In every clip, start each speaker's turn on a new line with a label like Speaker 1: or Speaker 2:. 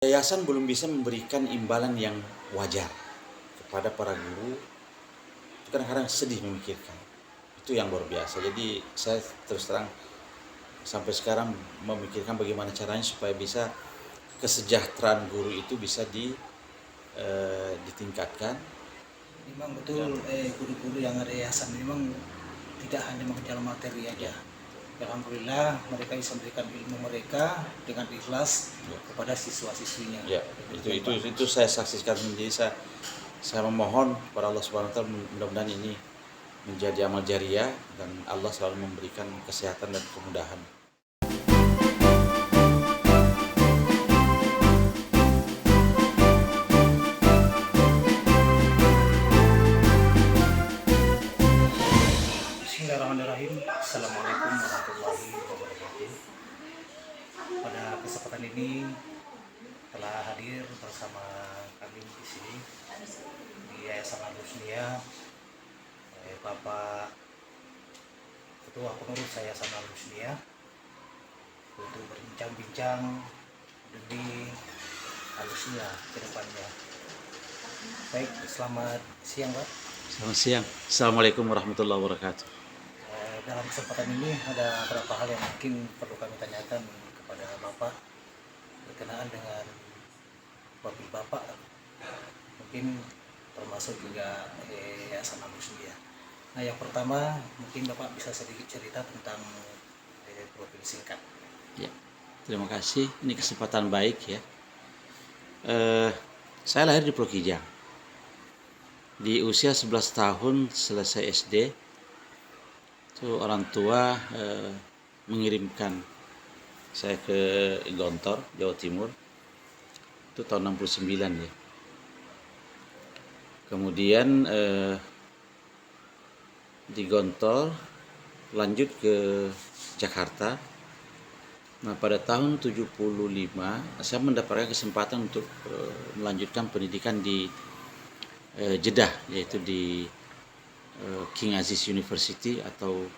Speaker 1: Yayasan belum bisa memberikan imbalan yang wajar kepada para guru. Itu kadang-kadang sedih memikirkan. Itu yang luar biasa. Jadi saya terus terang sampai sekarang memikirkan bagaimana caranya supaya bisa kesejahteraan guru itu bisa ditingkatkan.
Speaker 2: Memang betul, guru-guru yang ada yayasan memang tidak hanya mengejar materi aja.
Speaker 1: Ya,
Speaker 2: Alhamdulillah mereka bisa memberikan ilmu mereka dengan ikhlas
Speaker 1: ya,
Speaker 2: kepada siswa-siswinya.
Speaker 1: ya. Itu saya saksikan. Jadi saya memohon kepada Allah Subhanahu wa taala, mudah-mudahan ini menjadi amal jariah dan Allah selalu memberikan kesehatan dan kemudahan.
Speaker 2: Bismillahirrahmanirrahim. Assalamualaikum warahmatullahi wabarakatuh. Pada kesempatan ini telah hadir bersama kami di sini di Yayasan Al-Husniyah, Bapak Ketua Pengurus Yayasan Al-Husniyah untuk berbincang-bincang demi Al-Husniyah ke depannya. Baik, selamat siang Pak.
Speaker 1: Selamat siang. Assalamualaikum warahmatullahi wabarakatuh.
Speaker 2: Dalam kesempatan ini ada beberapa hal yang mungkin perlu kami tanyakan kepada Bapak berkenaan dengan profil Bapak, mungkin termasuk juga Yayasan Al-Husniyah. Nah, yang pertama mungkin Bapak bisa sedikit cerita tentang profil singkat.
Speaker 1: Ya, terima kasih. Ini kesempatan baik ya. Saya lahir di Pulau Kijang. Di usia 11 tahun selesai SD, itu orang tua mengirimkan saya ke Gontor, Jawa Timur. Itu tahun 69 ya. Kemudian di Gontor lanjut ke Jakarta. Nah, pada tahun 75 saya mendapatkan kesempatan untuk melanjutkan pendidikan di Jeddah, yaitu di King Aziz University atau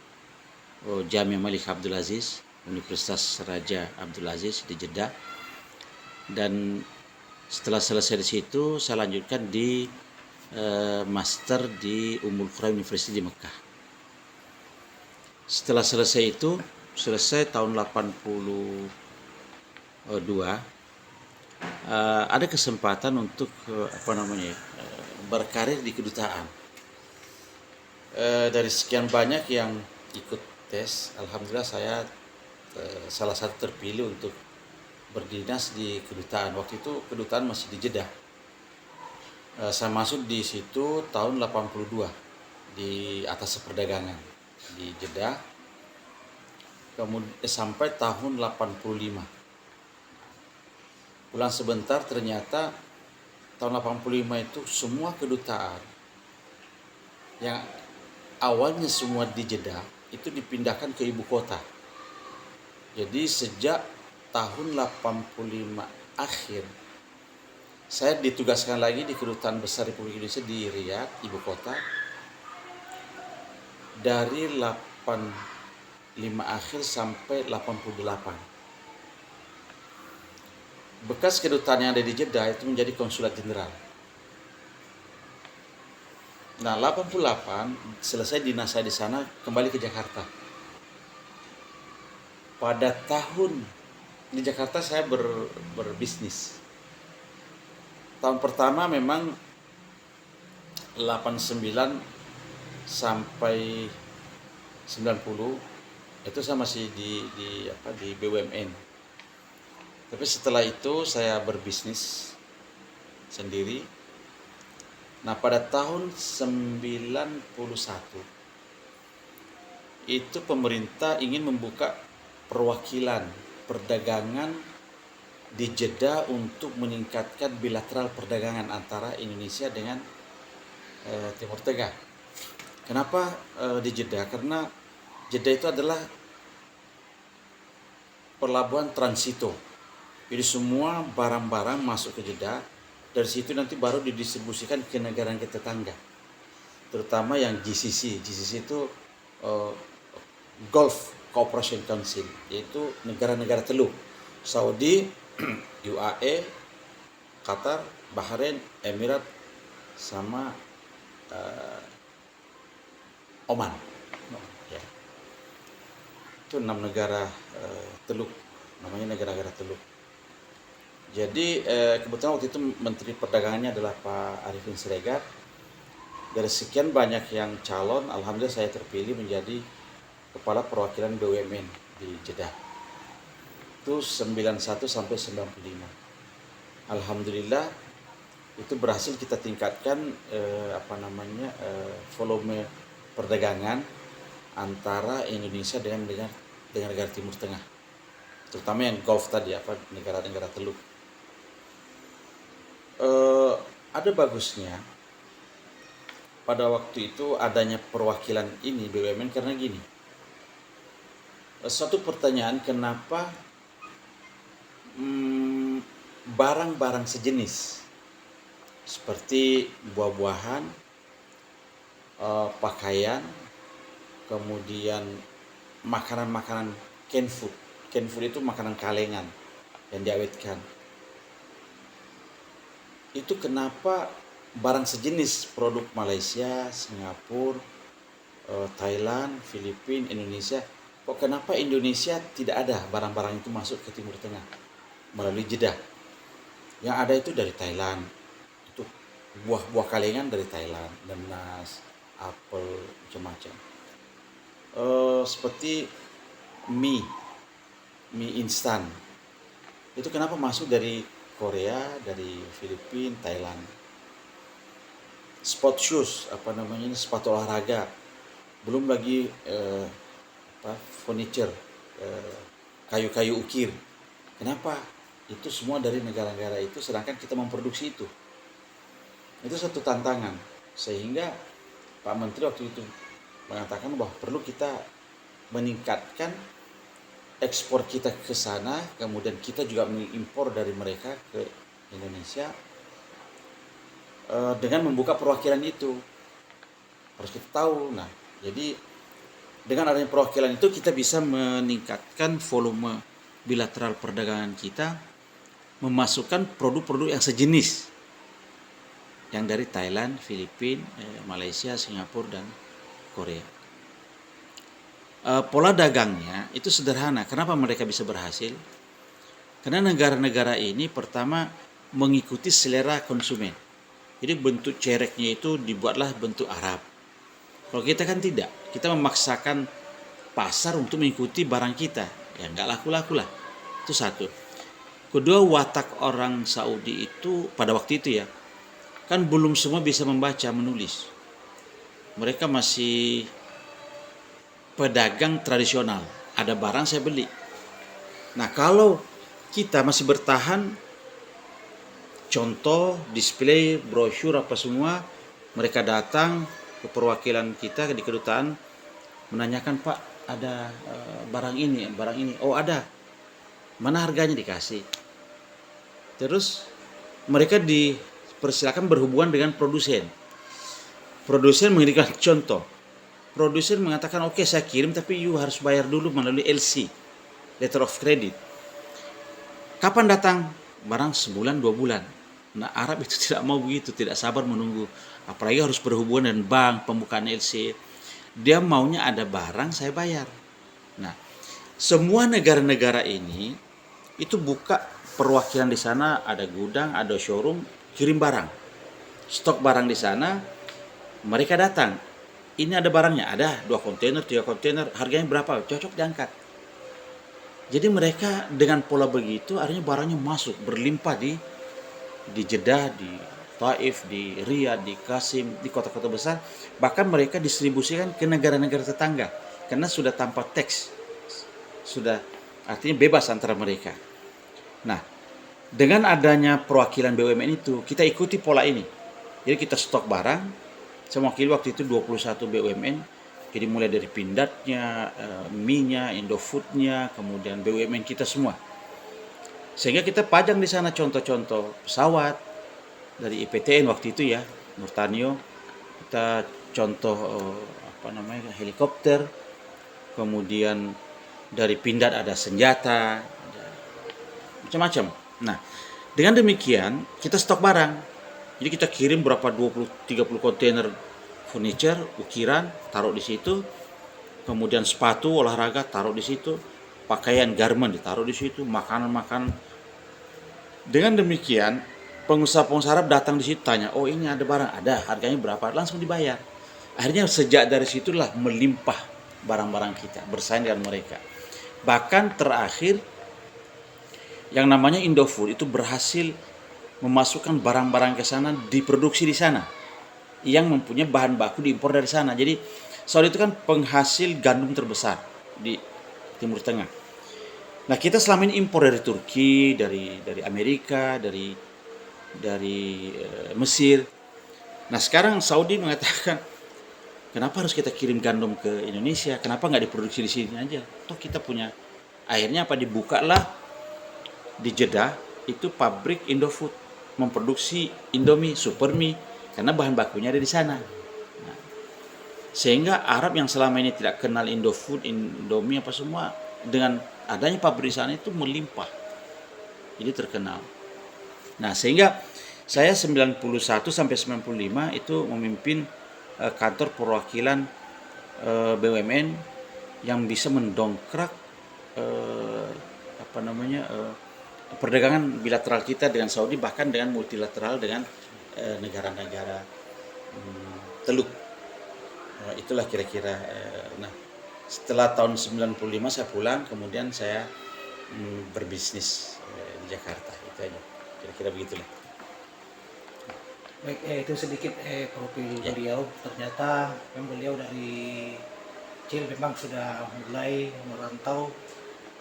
Speaker 1: Jamia Malik Abdul Aziz, Universitas Raja Abdul Aziz di Jeddah. Dan setelah selesai di situ saya lanjutkan di master di Ummul Qura University di Mekah. Setelah selesai itu, tahun 82, ada kesempatan untuk berkarir di kedutaan. Dari sekian banyak yang ikut tes, alhamdulillah saya salah satu terpilih untuk berdinas di kedutaan. Waktu itu kedutaan masih di Jeddah. Saya masuk di situ tahun 82 di atas perdagangan di Jeddah. Kemudian sampai tahun 85. Pulang sebentar, ternyata tahun 85 itu semua kedutaan yang awalnya semua di Jeddah itu dipindahkan ke ibu kota. Jadi sejak tahun 85 akhir saya ditugaskan lagi di Kedutaan Besar Republik Indonesia di Riyadh, ibu kota. Dari 85 akhir sampai 88. Bekas kedutaan yang ada di Jeddah itu menjadi konsulat jenderal. Nah, 88 selesai dinas saya di sana, kembali ke Jakarta. Pada tahun di Jakarta saya berbisnis. Tahun pertama memang 89 sampai 90 itu saya masih di BUMN. Tapi setelah itu saya berbisnis sendiri. Nah, pada tahun 91 itu pemerintah ingin membuka perwakilan perdagangan di Jeddah untuk meningkatkan bilateral perdagangan antara Indonesia dengan Timur Tengah. Kenapa di Jeddah? Karena Jeddah itu adalah pelabuhan transito. Jadi semua barang-barang masuk ke Jeddah, dari situ nanti baru didistribusikan ke negara tetangga. Terutama yang GCC. GCC itu Gulf Cooperation Council, yaitu negara-negara Teluk. Saudi, UAE, Qatar, Bahrain, Emirat, sama Oman. Ya. Itu 6 negara teluk, namanya negara-negara teluk. Jadi kebetulan waktu itu Menteri Perdagangannya adalah Pak Arifin Siregar. Dari sekian banyak yang calon, alhamdulillah saya terpilih menjadi Kepala Perwakilan BUMN di Jeddah. Itu 91 sampai 95. Alhamdulillah itu berhasil kita tingkatkan volume perdagangan antara Indonesia dengan negara Timur Tengah, terutama yang Gulf tadi, negara-negara teluk. Ada bagusnya pada waktu itu adanya perwakilan ini BUMN karena gini. Satu pertanyaan, kenapa barang-barang sejenis seperti buah-buahan, pakaian, kemudian makanan-makanan canned food. Canned food itu makanan kalengan yang diawetkan. Itu kenapa barang sejenis produk Malaysia, Singapura, Thailand, Filipina, Indonesia, kok kenapa Indonesia tidak ada barang-barang itu masuk ke Timur Tengah melalui Jeddah? Yang ada itu dari Thailand, itu buah-buah kalengan dari Thailand, nanas, apel, macam-macam. Seperti mie instan, itu kenapa masuk dari Korea, dari Filipina, Thailand. Sport shoes, sepatu olahraga, belum lagi furniture, kayu-kayu ukir. Kenapa? Itu semua dari negara-negara itu, sedangkan kita memproduksi itu. Itu satu tantangan, sehingga Pak Menteri waktu itu mengatakan bahwa perlu kita meningkatkan ekspor kita ke sana, kemudian kita juga mengimpor dari mereka ke Indonesia dengan membuka perwakilan itu. Harus kita tahu. Nah, jadi dengan adanya perwakilan itu kita bisa meningkatkan volume bilateral perdagangan kita, memasukkan produk-produk yang sejenis yang dari Thailand, Filipina, Malaysia, Singapura, dan Korea. Pola dagangnya itu sederhana. Kenapa mereka bisa berhasil? Karena negara-negara ini pertama mengikuti selera konsumen. Jadi bentuk cereknya itu dibuatlah bentuk Arab. Kalau kita kan tidak. Kita memaksakan pasar untuk mengikuti barang kita. Ya nggak laku-laku lah. Itu satu. Kedua, watak orang Saudi itu pada waktu itu ya, kan belum semua bisa membaca, menulis. Mereka masih pedagang tradisional. Ada barang saya beli. Nah, kalau kita masih bertahan, contoh, display, brosur, apa semua, mereka datang ke perwakilan kita di kedutaan, menanyakan, Pak, ada barang ini. Oh, ada. Mana harganya? Dikasih. Terus mereka dipersilakan berhubungan dengan produsen. Produsen mengirimkan contoh. Produsen mengatakan, oke, saya kirim, tapi you harus bayar dulu melalui LC, letter of credit. Kapan datang? Barang sebulan, 2 bulan. Nah, Arab itu tidak mau begitu, tidak sabar menunggu. Apalagi harus berhubungan dengan bank, pembukaan LC. Dia maunya ada barang, saya bayar. Nah, semua negara-negara ini itu buka perwakilan di sana, ada gudang, ada showroom, kirim barang. Stok barang di sana, mereka datang. Ini ada barangnya, ada 2 kontainer, 3 kontainer, harganya berapa? Cocok diangkat. Jadi mereka dengan pola begitu, artinya barangnya masuk berlimpah di Jeddah, di Taif, di Riyadh, di Qasim, di kota-kota besar. Bahkan mereka distribusikan ke negara-negara tetangga karena sudah tanpa teks, sudah artinya bebas antara mereka. Nah, dengan adanya perwakilan BUMN itu, kita ikuti pola ini. Jadi kita stok barang, saya mewakili waktu itu 21 BUMN. Jadi mulai dari Pindadnya, mie-nya, Indofood-nya, kemudian BUMN kita semua. Sehingga kita pajang di sana contoh-contoh pesawat dari IPTN waktu itu ya, Nurtanio. Kita contoh helikopter. Kemudian dari Pindad ada senjata, ada macam-macam. Nah, Dengan demikian kita stok barang. Jadi kita kirim berapa 20-30 kontainer furniture, ukiran, taruh di situ. Kemudian sepatu olahraga taruh di situ, pakaian garment ditaruh di situ, makanan-makanan. Dengan demikian, pengusaha-pengusaha Arab datang di situ tanya, "Oh, ini ada barang, ada, harganya berapa?" Langsung dibayar. Akhirnya sejak dari situlah melimpah barang-barang kita, bersaing dengan mereka. Bahkan terakhir yang namanya Indofood itu berhasil memasukkan barang-barang ke sana, diproduksi di sana, yang mempunyai bahan baku diimpor dari sana. Jadi Saudi itu kan penghasil gandum terbesar di Timur Tengah. Nah, kita selama ini impor dari Turki, dari Amerika, dari Mesir. Nah, sekarang Saudi mengatakan, kenapa harus kita kirim gandum ke Indonesia? Kenapa nggak diproduksi di sini aja? Toh kita punya. Akhirnya apa, dibukalah di Jeddah itu pabrik Indofood memproduksi Indomie, Supermie, karena bahan bakunya ada di sana. Nah, sehingga Arab yang selama ini tidak kenal Indofood, Indomie apa semua, dengan adanya pabrik di sana itu melimpah. Jadi terkenal. Nah, sehingga saya 91 sampai 95 itu memimpin kantor perwakilan BUMN yang bisa mendongkrak perdagangan bilateral kita dengan Saudi, bahkan dengan multilateral dengan negara-negara Teluk. Itulah kira-kira. Nah, setelah tahun 95 saya pulang, kemudian saya berbisnis di Jakarta. Itu aja. Kira-kira begitulah.
Speaker 2: Baik, itu sedikit profil
Speaker 1: Ya.
Speaker 2: beliau. Ternyata memang beliau dari kecil memang sudah mulai merantau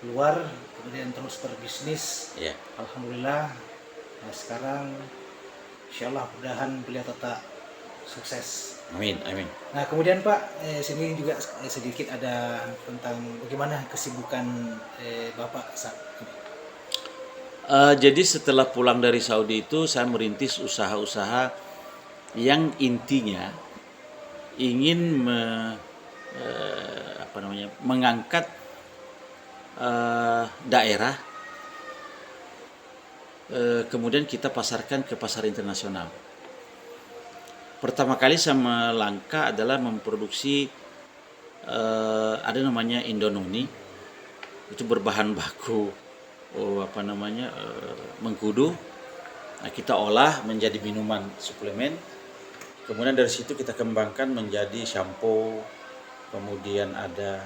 Speaker 2: keluar, kemudian terus berbisnis.
Speaker 1: Ya.
Speaker 2: Alhamdulillah. Nah, sekarang insya Allah mudahan beliau tetap sukses.
Speaker 1: Amin, amin.
Speaker 2: Nah, kemudian Pak, sini juga sedikit ada tentang bagaimana kesibukan Bapak saat ini.
Speaker 1: Jadi setelah pulang dari Saudi itu saya merintis usaha-usaha yang intinya ingin mengangkat daerah, kemudian kita pasarkan ke pasar internasional. Pertama kali saya melangkah adalah memproduksi ada namanya Indononi, itu berbahan baku mengkudu. Nah, kita olah menjadi minuman suplemen. Kemudian dari situ kita kembangkan menjadi shampoo. Kemudian ada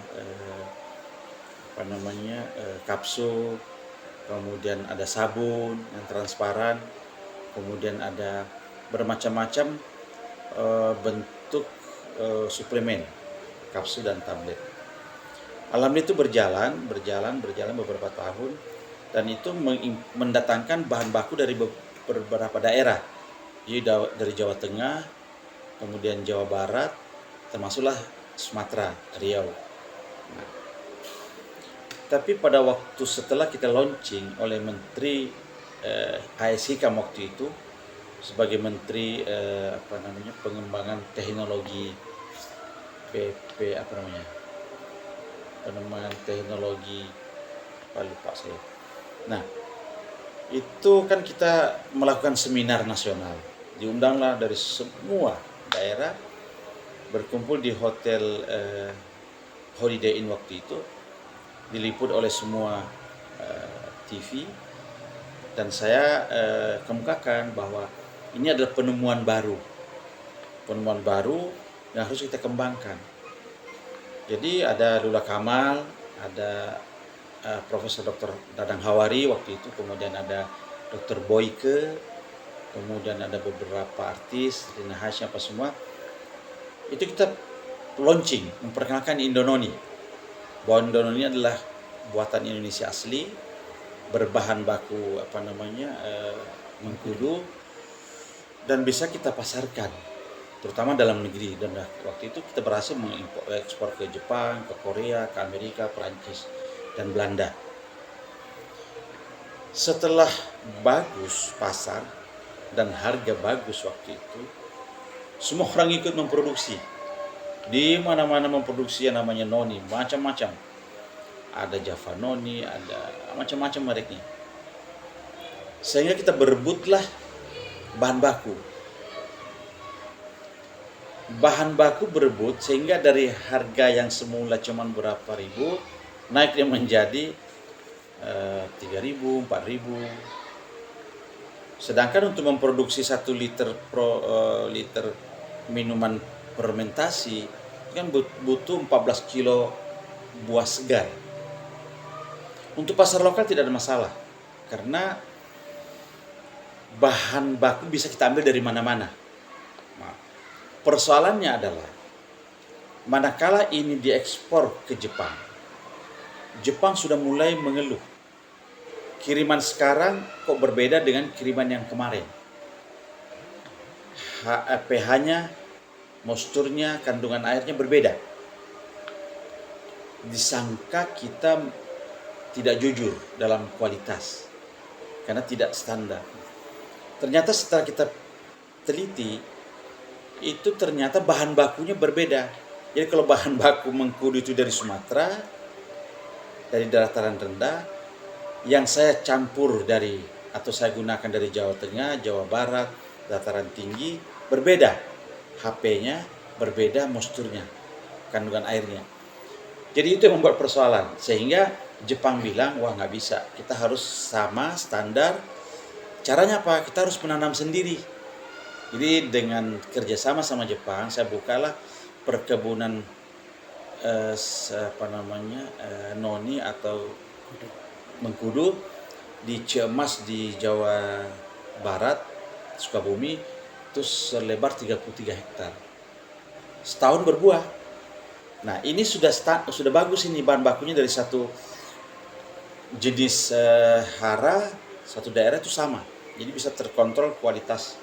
Speaker 1: kapsul. Kemudian ada sabun yang transparan. Kemudian ada bermacam-macam bentuk suplemen, kapsul dan tablet. Alhamdulillah itu berjalan beberapa tahun, dan itu mendatangkan bahan baku dari beberapa daerah. Jadi dari Jawa Tengah, kemudian Jawa Barat, termasuklah Sumatera, Riau. Nah, tapi pada waktu setelah kita launching oleh Menteri AS Hikam waktu itu sebagai Menteri pengembangan teknologi pengembangan teknologi, lupa saya. Nah, itu kan kita melakukan seminar nasional, diundanglah dari semua daerah, berkumpul di hotel Holiday Inn waktu itu, diliput oleh semua TV, dan saya kemukakan bahwa ini adalah penemuan baru yang harus kita kembangkan. Jadi ada Lula Kamal, ada Profesor Dr. Dadang Hawari waktu itu, kemudian ada Dr. Boyke, kemudian ada beberapa artis, Rina Hasya, apa semua. Itu kita launching, memperkenalkan Indononi. Bahwa Indononi adalah buatan Indonesia asli, berbahan baku mengkudu, dan bisa kita pasarkan, terutama dalam negeri. Dan waktu itu kita berhasil mengekspor ke Jepang, ke Korea, ke Amerika, Perancis, dan Belanda. Setelah bagus pasar dan harga bagus waktu itu, semua orang ikut memproduksi. Di mana-mana memproduksi yang namanya noni, macam-macam. Ada Java noni, ada macam-macam mereknya. Sehingga kita berebutlah bahan baku. Bahan baku berebut sehingga dari harga yang semula cuma berapa ribu, naiknya menjadi 3.000, 4.000. Sedangkan untuk memproduksi 1 liter liter minuman fermentasi kan butuh 14 kilo buah segar. Untuk pasar lokal tidak ada masalah karena bahan baku bisa kita ambil dari mana-mana. Nah, persoalannya adalah manakala ini diekspor ke Jepang, Jepang sudah mulai mengeluh. Kiriman sekarang kok berbeda dengan kiriman yang kemarin. pH-nya, moisturnya, kandungan airnya berbeda. Disangka kita tidak jujur dalam kualitas karena tidak standar. Ternyata setelah kita teliti, itu ternyata bahan bakunya berbeda. Jadi kalau bahan baku mengkudu itu dari Sumatera, dari dataran rendah, yang saya campur dari atau saya gunakan dari Jawa Tengah, Jawa Barat, dataran tinggi, berbeda. HP-nya berbeda, moisturnya, kandungan airnya. Jadi itu yang membuat persoalan. Sehingga Jepang bilang, wah nggak bisa, kita harus sama standar. Caranya apa? Kita harus menanam sendiri. Jadi dengan kerjasama sama Jepang, saya bukalah perkebunan noni atau mengkudu di Ciamas di Jawa Barat, Sukabumi, itu selebar 33 hektar. Setahun berbuah. Nah, ini sudah bagus ini bahan bakunya dari satu jenis hara, satu daerah itu sama. Jadi bisa terkontrol kualitas.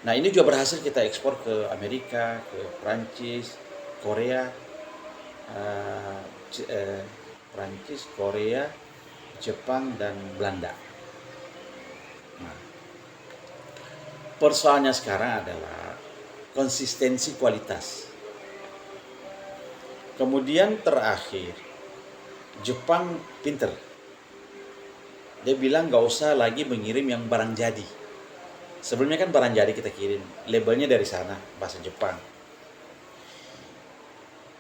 Speaker 1: Nah, ini juga berhasil kita ekspor ke Amerika, ke Prancis, Korea, Prancis, Korea, Jepang, dan Belanda. Nah, persoalannya sekarang adalah konsistensi kualitas. Kemudian terakhir, Jepang pinter. Dia bilang gak usah lagi mengirim yang barang jadi. Sebelumnya kan barang jadi kita kirim, labelnya dari sana, bahasa Jepang.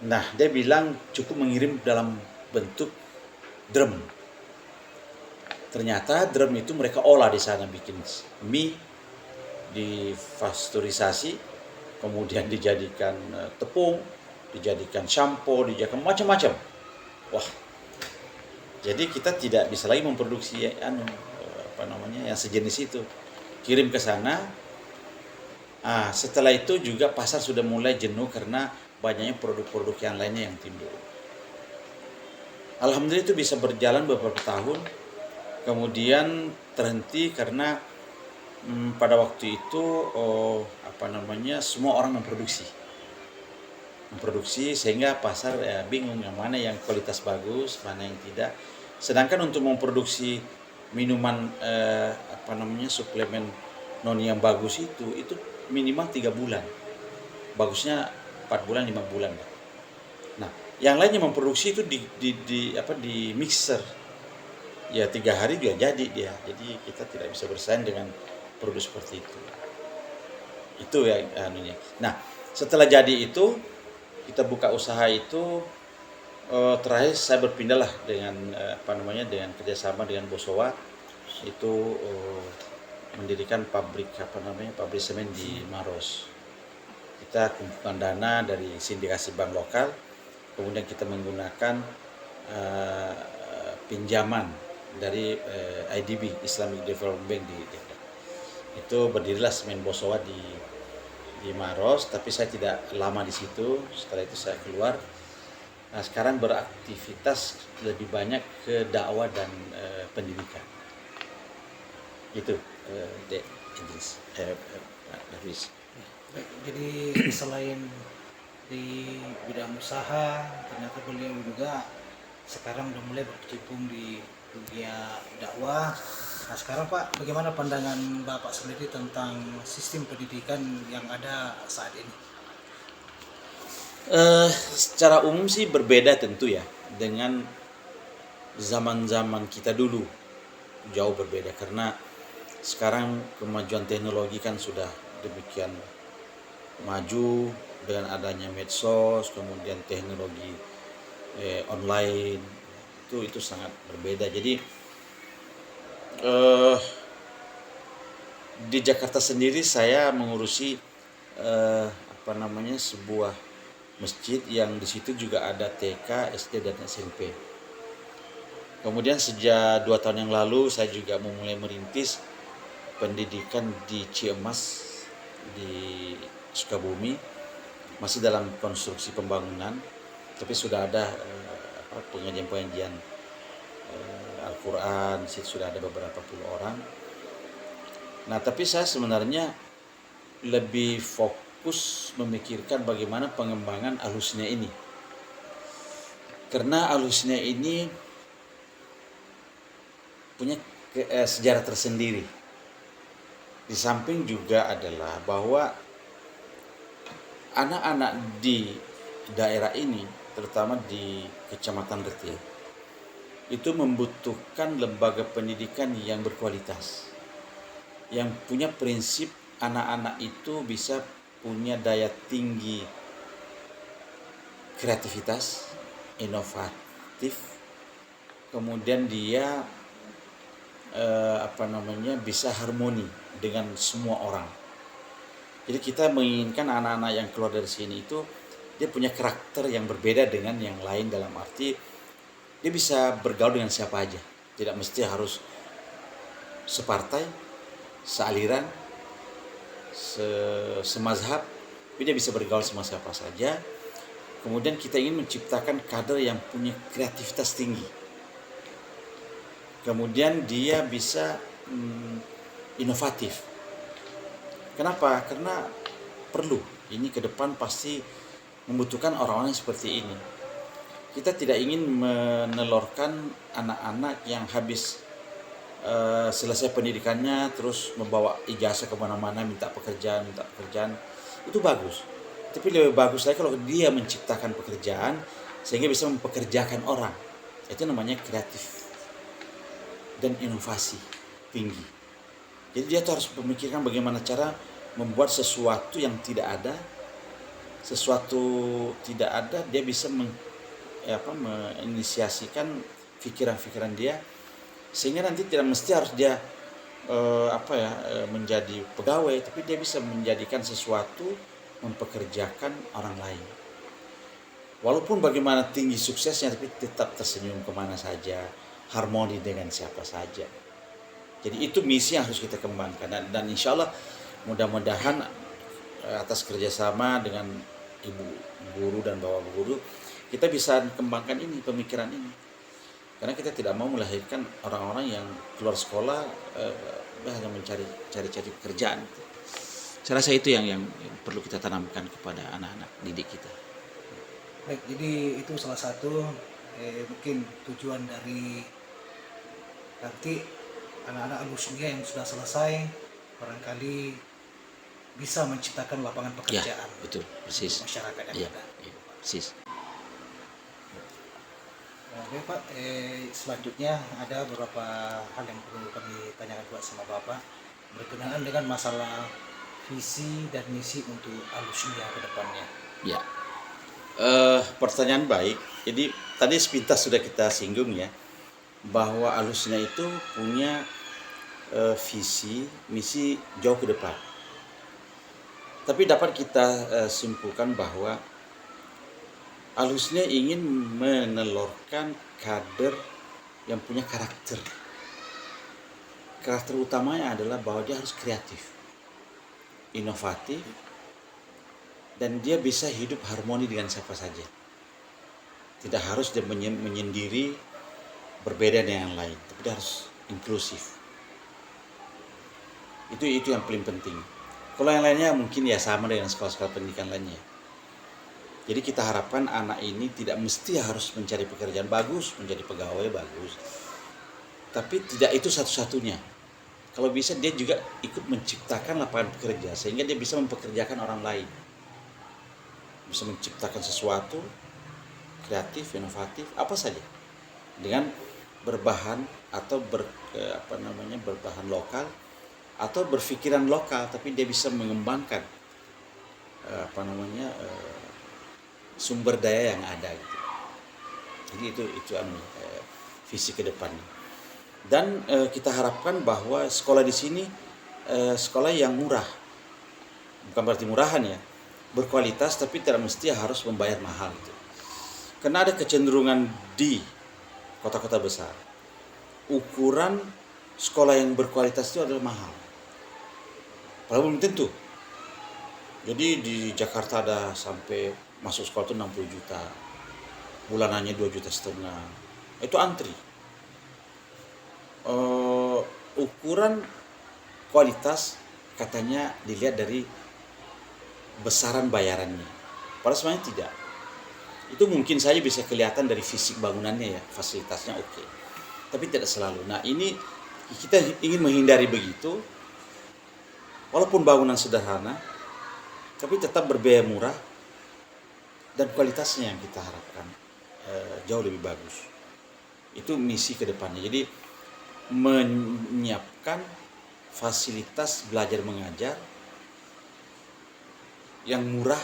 Speaker 1: Nah, dia bilang cukup mengirim dalam bentuk drum. Ternyata drum itu mereka olah di sana, bikin mie, dipasteurisasi, kemudian dijadikan tepung, dijadikan shampoo, dijadikan macam-macam. Wah, jadi kita tidak bisa lagi memproduksi yang sejenis itu. Kirim ke sana. Setelah itu juga pasar sudah mulai jenuh karena banyaknya produk-produk yang lainnya yang timbul. Alhamdulillah itu bisa berjalan beberapa tahun. Kemudian terhenti karena pada waktu itu semua orang memproduksi sehingga pasar bingung yang mana yang kualitas bagus, mana yang tidak. Sedangkan untuk memproduksi minuman suplemen noni yang bagus itu minimal 3 bulan. Bagusnya 4 bulan, 5 bulan. Nah, yang lainnya memproduksi itu di mixer. Ya 3 hari juga jadi dia. Jadi kita tidak bisa bersaing dengan produk seperti itu. Itu ya anunya. Nah, setelah jadi itu kita buka usaha itu, terakhir saya berpindahlah dengan dengan kerjasama dengan Bosowa itu mendirikan pabrik semen di Maros. Kita kumpulkan dana dari sindikasi bank lokal, kemudian kita menggunakan pinjaman dari IDB, Islamic Development Bank di Depok. Itu berdirilah semen Bosowa di Maros, tapi saya tidak lama di situ. Setelah itu saya keluar. Nah, sekarang beraktivitas lebih banyak ke dakwah dan pendidikan. Itu Dek Idris, Darwis.
Speaker 2: Jadi selain di bidang usaha, ternyata beliau juga sekarang udah mulai berkecimpung di dunia dakwah. Nah sekarang Pak, bagaimana pandangan Bapak sendiri tentang sistem pendidikan yang ada saat ini?
Speaker 1: Secara umum sih berbeda tentu ya dengan zaman-zaman kita dulu. jauh berbeda, karena sekarang kemajuan teknologi kan sudah demikian maju dengan adanya medsos, kemudian teknologi online, itu sangat berbeda. Jadi eh, di Jakarta sendiri saya mengurusi sebuah masjid yang di situ juga ada TK, SD dan SMP. Kemudian sejak 2 tahun yang lalu saya juga memulai merintis pendidikan di Ciemas di Sukabumi, masih dalam konstruksi pembangunan, tapi sudah ada pengajian-pengajian Al-Quran, di situ sudah ada beberapa puluh orang. Nah, tapi saya sebenarnya lebih fokus memikirkan bagaimana pengembangan Alusnia ini. Karena Alusnia ini punya sejarah tersendiri. Di samping juga adalah bahwa anak-anak di daerah ini, terutama di Kecamatan Retil, itu membutuhkan lembaga pendidikan yang berkualitas, yang punya prinsip anak-anak itu bisa punya daya tinggi kreativitas, inovatif, kemudian dia bisa harmoni dengan semua orang. Jadi kita menginginkan anak-anak yang keluar dari sini itu dia punya karakter yang berbeda dengan yang lain, dalam arti dia bisa bergaul dengan siapa aja, tidak mesti harus separtai, sealiran, semazhab, tapi dia bisa bergaul sama siapa saja. Kemudian kita ingin menciptakan kader yang punya kreativitas tinggi. Kemudian dia bisa inovatif. Kenapa? Karena perlu. Ini ke depan pasti membutuhkan orang-orang seperti ini. Kita tidak ingin menelorkan anak-anak yang habis selesai pendidikannya terus membawa ijazah kemana-mana minta pekerjaan. Itu bagus. Tapi lebih bagus lagi kalau dia menciptakan pekerjaan sehingga bisa mempekerjakan orang. Itu namanya kreatif dan inovasi tinggi. Jadi dia harus memikirkan bagaimana cara membuat sesuatu yang tidak ada, dia bisa menginisiasikan pikiran-pikiran dia, sehingga nanti tidak mesti harus dia menjadi pegawai, tapi dia bisa menjadikan sesuatu, mempekerjakan orang lain. Walaupun bagaimana tinggi suksesnya, tapi tetap tersenyum kemana saja, harmoni dengan siapa saja. Jadi itu misi yang harus kita kembangkan, dan insya Allah mudah-mudahan atas kerjasama dengan ibu guru dan bapak guru kita bisa kembangkan ini, pemikiran ini. Karena kita tidak mau melahirkan orang-orang yang keluar sekolah hanya cari pekerjaan. Saya rasa itu yang perlu kita tanamkan kepada anak-anak didik kita.
Speaker 2: Baik, jadi itu salah satu mungkin tujuan dari nanti anak-anak Alusnia yang sudah selesai barangkali bisa menciptakan lapangan pekerjaan.
Speaker 1: Ya, betul, persis.
Speaker 2: Masyarakat yang ada.
Speaker 1: Ya, persis.
Speaker 2: Oke Pak, selanjutnya ada beberapa hal yang perlu kami tanyakan buat sama Bapak berkenaan dengan masalah visi dan misi untuk Alusnia ke depannya.
Speaker 1: Ya, pertanyaan baik. Jadi tadi sepintas sudah kita singgung ya, bahwa Alusnia itu punya visi, misi jauh ke depan. Tapi dapat kita simpulkan bahwa Alusnia ingin menelurkan kader yang punya karakter. Karakter utamanya adalah bahwa dia harus kreatif, inovatif, dan dia bisa hidup harmoni dengan siapa saja. Tidak harus dia menyendiri, berbeda dengan yang lain, tapi dia harus inklusif. Itu yang paling penting. Kalau yang lainnya mungkin ya sama dengan sekolah-sekolah pendidikan lainnya. Jadi kita harapkan anak ini tidak mesti harus mencari pekerjaan bagus, menjadi pegawai bagus. Tapi tidak itu satu-satunya. Kalau bisa dia juga ikut menciptakan lapangan pekerja sehingga dia bisa mempekerjakan orang lain. Bisa menciptakan sesuatu kreatif, inovatif, apa saja. Dengan berbahan atau berbahan lokal atau berpikiran lokal, tapi dia bisa mengembangkan sumber daya yang ada gitu. Jadi itu visi ke depannya. Dan kita harapkan bahwa sekolah di sini sekolah yang murah, bukan berarti murahan ya, berkualitas, tapi tidak mesti harus membayar mahal gitu. Karena ada kecenderungan di kota-kota besar, ukuran sekolah yang berkualitas itu adalah mahal. Padahal belum tentu. Jadi di Jakarta ada sampai masuk sekolah itu 60 juta, bulanannya 2,5 juta. Itu antri. Ukuran kualitas katanya dilihat dari besaran bayarannya. Padahal sebenarnya tidak. Itu mungkin saja bisa kelihatan dari fisik bangunannya ya, fasilitasnya oke. Tapi tidak selalu. Nah ini kita ingin menghindari begitu, walaupun bangunan sederhana, tapi tetap berbiaya murah dan kualitasnya yang kita harapkan jauh lebih bagus. Itu misi ke depannya. Jadi menyiapkan fasilitas belajar mengajar yang murah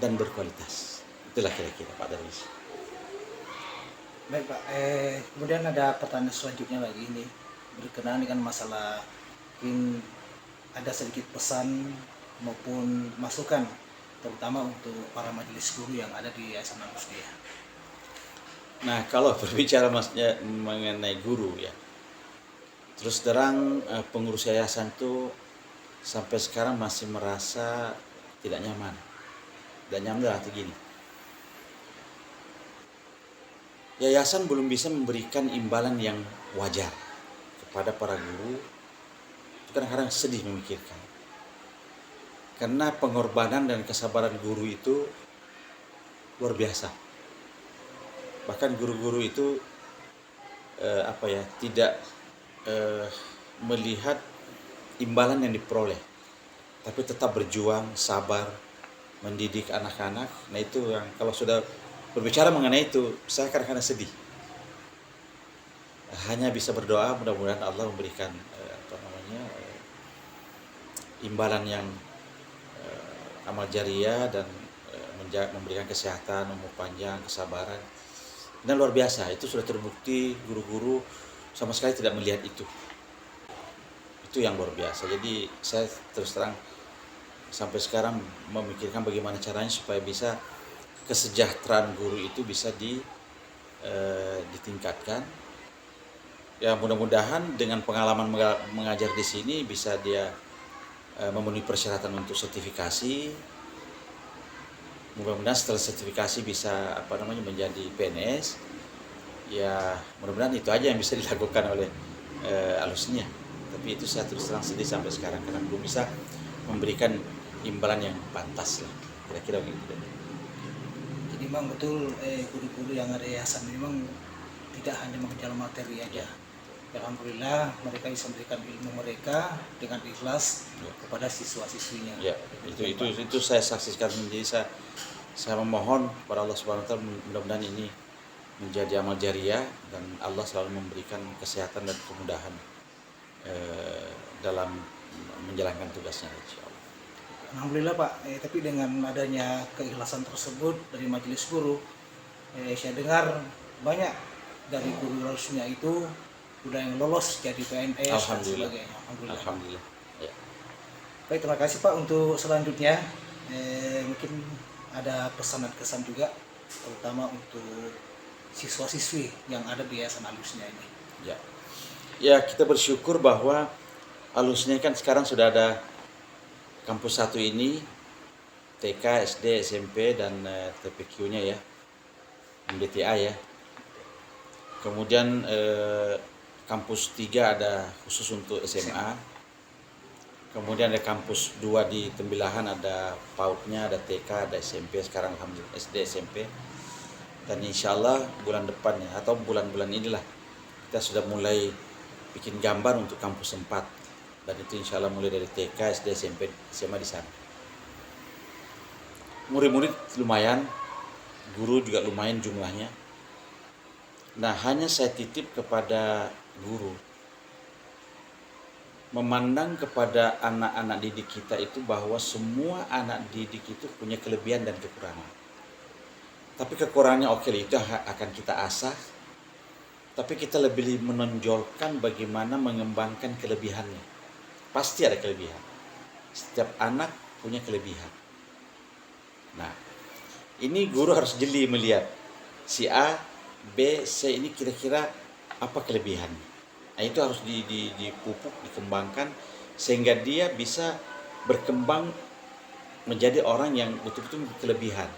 Speaker 1: dan berkualitas. Itulah kira-kira Pak Darwis.
Speaker 2: Baik Pak, kemudian ada pertanyaan selanjutnya lagi ini berkenaan dengan masalah mungkin ada sedikit pesan maupun masukan terutama untuk para majelis guru yang ada di Yayasan Al-Husniyah.
Speaker 1: Nah kalau berbicara mengenai guru ya, terus terang pengurus yayasan itu sampai sekarang masih merasa tidak nyaman. Tidak nyaman arti gini, yayasan belum bisa memberikan imbalan yang wajar kepada para guru. Itu kadang-kadang sedih memikirkan, karena pengorbanan dan kesabaran guru itu luar biasa. Bahkan guru-guru itu tidak melihat imbalan yang diperoleh, tapi tetap berjuang, sabar, mendidik anak-anak. Nah itu yang kalau sudah berbicara mengenai itu, saya kadang-kadang sedih. Hanya bisa berdoa mudah-mudahan Allah memberikan imbalan yang amal jariah dan memberikan kesehatan, umur panjang, kesabaran. Dan luar biasa, itu sudah terbukti guru-guru sama sekali tidak melihat itu. Itu yang luar biasa. Jadi saya terus terang sampai sekarang memikirkan bagaimana caranya supaya bisa kesejahteraan guru itu bisa ditingkatkan. Ya mudah-mudahan dengan pengalaman mengajar di sini bisa dia memenuhi persyaratan untuk sertifikasi. Mudah-mudahan setelah sertifikasi bisa menjadi PNS. Ya mudah-mudahan itu aja yang bisa dilakukan oleh Al-Husniyah. Tapi itu saya terus terang sedih sampai sekarang karena belum bisa memberikan imbalan yang pantas lah. Kira-kira begitu.
Speaker 2: Jadi memang betul guru-guru yang ada yayasan memang tidak hanya mengejar materi aja. Alhamdulillah mereka bisa memberikan ilmu mereka dengan ikhlas kepada siswa-siswinya.
Speaker 1: Ya, itu saya saksikan. Jadi saya memohon kepada Allah Subhanahu wa taala mudah-mudahan ini menjadi amal jariah dan Allah selalu memberikan kesehatan dan kemudahan dalam menjalankan tugasnya, insyaallah.
Speaker 2: Alhamdulillah Pak, tapi dengan adanya keikhlasan tersebut dari majelis guru, saya dengar banyak dari guru Al-Husniyah itu udah yang lolos jadi PNS dan sebagainya.
Speaker 1: Alhamdulillah. Ya.
Speaker 2: Baik, terima kasih Pak. Untuk selanjutnya mungkin ada pesan dan kesan juga terutama untuk siswa-siswi yang ada di Yayasan Al-Husniyah ini.
Speaker 1: Ya kita bersyukur bahwa Al-Husniyah kan sekarang sudah ada kampus 1 ini, TK, SD, SMP dan TPQ-nya ya, MDTA ya. Kemudian kampus 3 ada khusus untuk SMA. Kemudian ada kampus 2 di Tembilahan, ada PAUD-nya, ada TK, ada SMP, sekarang alhamdulillah SD, SMP. Dan insya Allah bulan depannya atau bulan-bulan inilah kita sudah mulai bikin gambar untuk kampus 4. Dan itu insya Allah mulai dari TK, SD, SMP, SMA di sana. Murid-murid lumayan, guru juga lumayan jumlahnya. Nah, hanya saya titip kepada guru, memandang kepada anak-anak didik kita itu bahwa semua anak didik itu punya kelebihan dan kekurangan. Tapi kekurangannya oke, itu akan kita asah, tapi kita lebih menonjolkan bagaimana mengembangkan kelebihannya. Pasti ada kelebihan. Setiap anak punya kelebihan. Nah, ini guru harus jeli melihat si A, B, C ini kira-kira apa kelebihannya. Nah, itu harus dipupuk, dikembangkan sehingga dia bisa berkembang menjadi orang yang betul-betul kelebihan.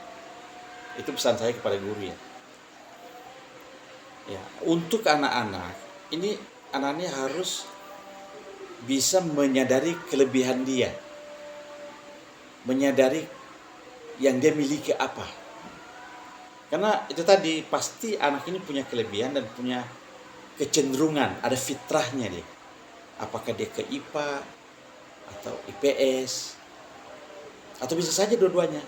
Speaker 1: Itu pesan saya kepada guru ya. Ya, untuk anak-anak ini anaknya harus bisa menyadari kelebihan dia, menyadari yang dia miliki apa. Karena itu tadi pasti anak ini punya kelebihan dan punya kecenderungan, ada fitrahnya dia. Apakah dia ke IPA atau IPS atau bisa saja dua-duanya.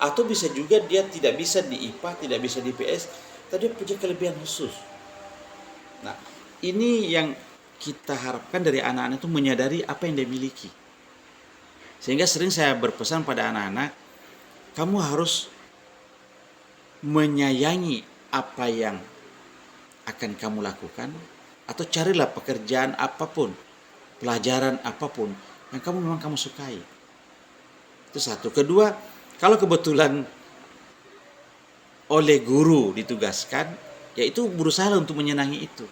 Speaker 1: Atau bisa juga dia tidak bisa di IPA, tidak bisa di IPS, tapi dia punya kelebihan khusus. Nah, ini yang kita harapkan dari anak-anak itu menyadari apa yang dia miliki. Sehingga sering saya berpesan pada anak-anak, kamu harus menyayangi apa yang akan kamu lakukan, atau carilah pekerjaan apapun, pelajaran apapun yang memang kamu sukai. Itu satu. Kedua, kalau kebetulan oleh guru ditugaskan, yaitu berusaha untuk menyenangi itu.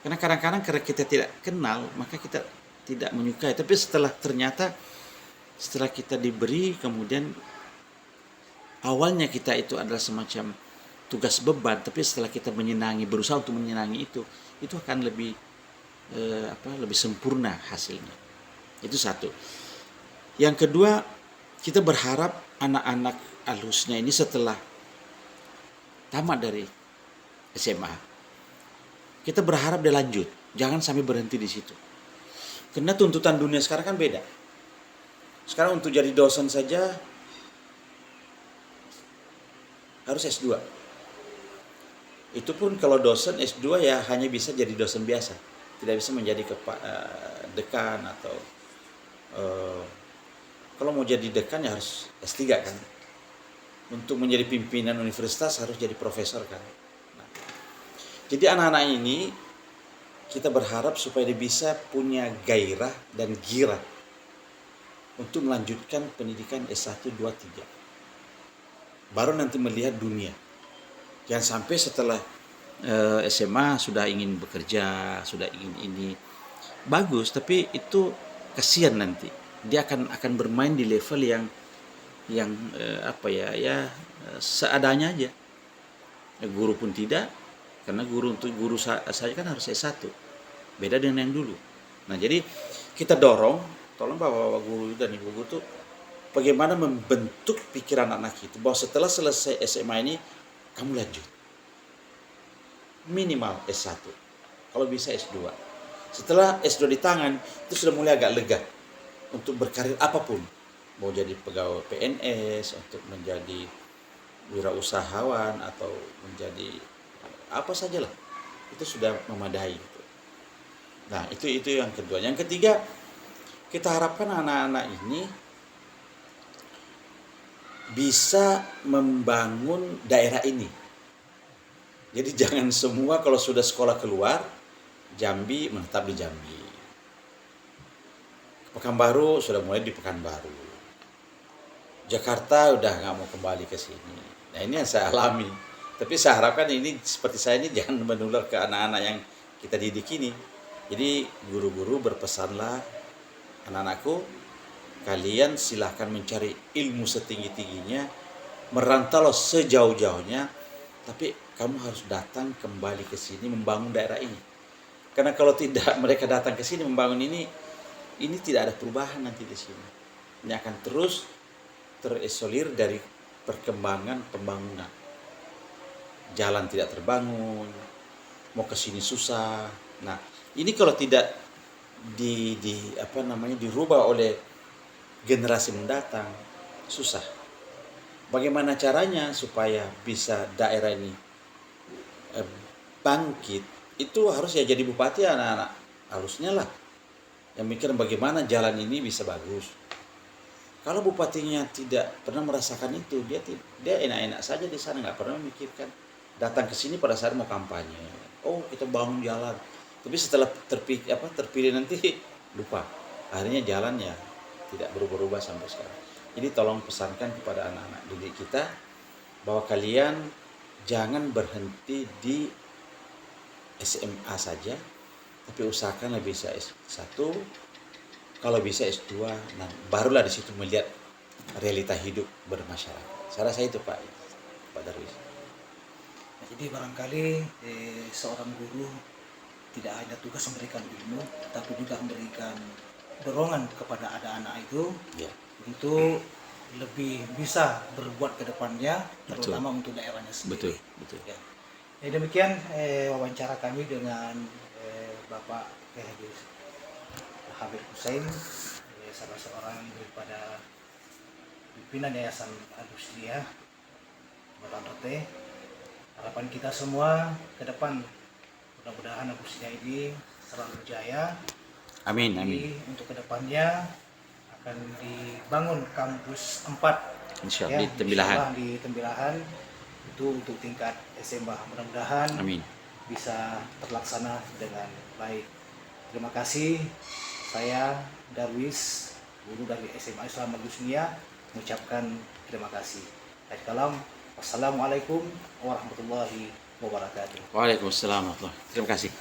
Speaker 1: Karena kadang-kadang karena kita tidak kenal, maka kita tidak menyukai. Tapi setelah kita diberi, kemudian awalnya kita itu adalah semacam tugas beban, tapi setelah kita berusaha untuk menyenangi itu akan lebih lebih sempurna hasilnya. Itu satu. Yang kedua, kita berharap anak-anak alusnya ini setelah tamat dari SMA, kita berharap dia lanjut, jangan sampai berhenti di situ. Karena tuntutan dunia sekarang kan beda. Sekarang untuk jadi dosen saja harus S2. Itu pun kalau dosen S2 ya hanya bisa jadi dosen biasa, tidak bisa menjadi dekan atau kalau mau jadi dekan ya harus S3 kan. Untuk menjadi pimpinan universitas harus jadi profesor kan. Nah, jadi anak-anak ini kita berharap supaya dia bisa punya gairah dan girah untuk melanjutkan pendidikan S1, 2, 3. Baru nanti melihat dunia. Jangan sampai setelah SMA sudah ingin bekerja, sudah ingin ini. Bagus, tapi itu kasihan nanti. Dia akan bermain di level yang seadanya aja. Guru pun tidak, karena untuk guru saya kan harus S1. Beda dengan yang dulu. Nah, jadi kita tolong Bapak-bapak guru dan Ibu guru tuh bagaimana membentuk pikiran anak itu bahwa setelah selesai SMA ini kamu lanjut. Minimal S1. Kalau bisa S2. Setelah S2 di tangan, itu sudah mulai agak lega untuk berkarir apapun. Mau jadi pegawai PNS, untuk menjadi wirausahawan atau menjadi apa sajalah. Itu sudah memadai. Nah, itu yang kedua. Yang ketiga, kita harapkan anak-anak ini bisa membangun daerah ini. Jadi jangan semua kalau sudah sekolah keluar Jambi menetap di Jambi. Pekanbaru sudah mulai di Pekanbaru. Jakarta udah nggak mau kembali ke sini. Nah, ini yang saya alami. Tapi saya harapkan ini seperti saya ini jangan menular ke anak-anak yang kita didik ini. Jadi guru-guru berpesanlah, anak-anakku, kalian silahkan mencari ilmu setinggi-tingginya, merantau sejauh-jauhnya, tapi kamu harus datang kembali ke sini membangun daerah ini. Karena kalau tidak mereka datang ke sini membangun ini tidak ada perubahan nanti di sini. Ini akan terus terisolir dari perkembangan pembangunan. Jalan tidak terbangun, mau ke sini susah. Nah, ini kalau tidak dirubah oleh generasi mendatang, susah. Bagaimana caranya supaya bisa daerah ini bangkit itu harus ya jadi bupati anak-anak harusnya lah yang mikir bagaimana jalan ini bisa bagus. Kalau bupatinya tidak pernah merasakan itu, dia enak-enak saja di sana, nggak pernah memikirkan. Datang ke sini pada saat mau kampanye, oh kita bangun jalan. Tapi setelah terpilih nanti lupa. Akhirnya jalannya tidak berubah-ubah sampai sekarang. Jadi tolong pesankan kepada anak-anak didik kita bahwa kalian jangan berhenti di SMA saja, tapi usahakan lebih bisa S1, kalau bisa S2, nah barulah di situ melihat realita hidup bermasyarakat. Saya rasa itu Pak Darwis.
Speaker 2: Nah, jadi barangkali seorang guru tidak hanya tugas memberikan ilmu, tapi juga memberikan dorongan kepada anak-anak itu
Speaker 1: Ya,
Speaker 2: untuk lebih bisa berbuat ke depannya,
Speaker 1: Betul.
Speaker 2: terutama untuk daerahnya sendiri.
Speaker 1: betul.
Speaker 2: Ya. Demikian wawancara kami dengan Bapak Habib Hussein, salah seorang daripada pimpinan Yayasan Al-Husniyah Kota Rote. Harapan kita semua ke depan mudah-mudahan Al-Husniyah ini selalu jaya.
Speaker 1: Amin,
Speaker 2: Jadi,
Speaker 1: amin.
Speaker 2: untuk kedepannya akan dibangun kampus 4
Speaker 1: Insya Allah di Tembilahan.
Speaker 2: insyaallah di Tembilahan itu untuk tingkat SMA. Mudah-mudahan
Speaker 1: Amin.
Speaker 2: bisa terlaksana dengan baik. Terima kasih. Saya Darwis, guru dari SMA Islam Al-Husniyah, mengucapkan terima kasih. Wassalamualaikum warahmatullahi wabarakatuh.
Speaker 1: Waalaikumsalam warahmatullahi wabarakatuh. Terima kasih.